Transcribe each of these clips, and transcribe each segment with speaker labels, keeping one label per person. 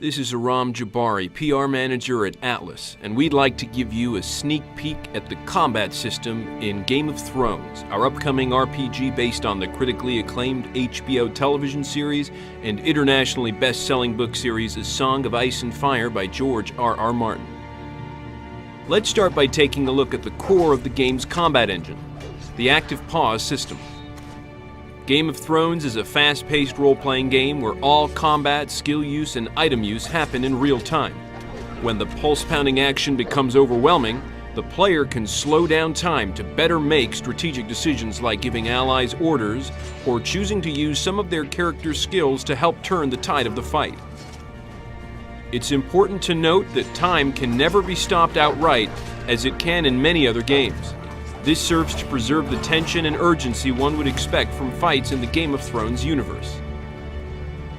Speaker 1: This is Aram Jabari, PR manager at Atlas, and we'd like to give you a sneak peek at the combat system in Game of Thrones, our upcoming RPG based on the critically acclaimed HBO television series and internationally best-selling book series A Song of Ice and Fire by George R.R. Martin. Let's start by taking a look at the core of the game's combat engine, the active pause system. Game of Thrones is a fast-paced role-playing game where all combat, skill use, and item use happen in real time. When the pulse-pounding action becomes overwhelming, the player can slow down time to better make strategic decisions like giving allies orders or choosing to use some of their character's skills to help turn the tide of the fight. It's important to note that time can never be stopped outright, as it can in many other games. This serves to preserve the tension and urgency one would expect from fights in the Game of Thrones universe.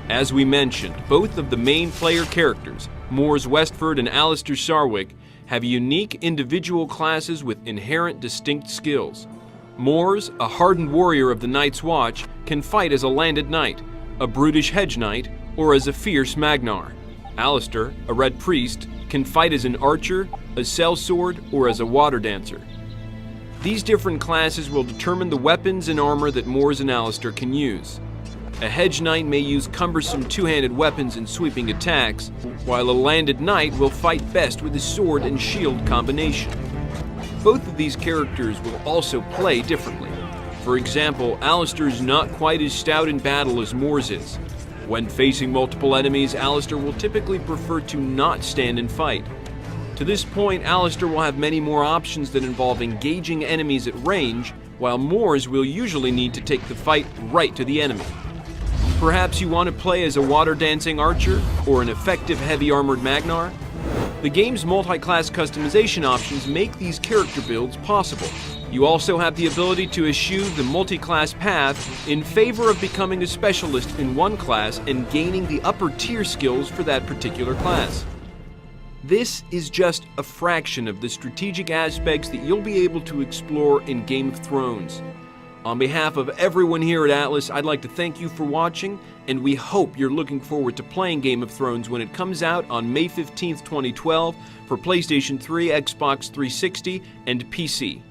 Speaker 1: As we mentioned, both of the main player characters, Mors Westford and Alistair Sarwyck, have unique individual classes with inherent distinct skills. Mors, a hardened warrior of the Night's Watch, can fight as a landed knight, a brutish hedge knight, or as a fierce Magnar. Alistair, a red priest, can fight as an archer, a sellsword, or as a water dancer. These different classes will determine the weapons and armor that Mors and Alistair can use. A hedge knight may use cumbersome two-handed weapons and sweeping attacks, while a landed knight will fight best with his sword and shield combination. Both of these characters will also play differently. For example, Alistair is not quite as stout in battle as Mors is. When facing multiple enemies, Alistair will typically prefer to not stand and fight. To this point, Alistair will have many more options that involve engaging enemies at range, while Mors will usually need to take the fight right to the enemy. Perhaps you want to play as a water-dancing archer or an effective heavy-armored Magnar? The game's multi-class customization options make these character builds possible. You also have the ability to eschew the multi-class path in favor of becoming a specialist in one class and gaining the upper-tier skills for that particular class. This is just a fraction of the strategic aspects that you'll be able to explore in Game of Thrones. On behalf of everyone here at Atlas, I'd like to thank you for watching, and we hope you're looking forward to playing Game of Thrones when it comes out on May 15th, 2012 for PlayStation 3, Xbox 360, and PC.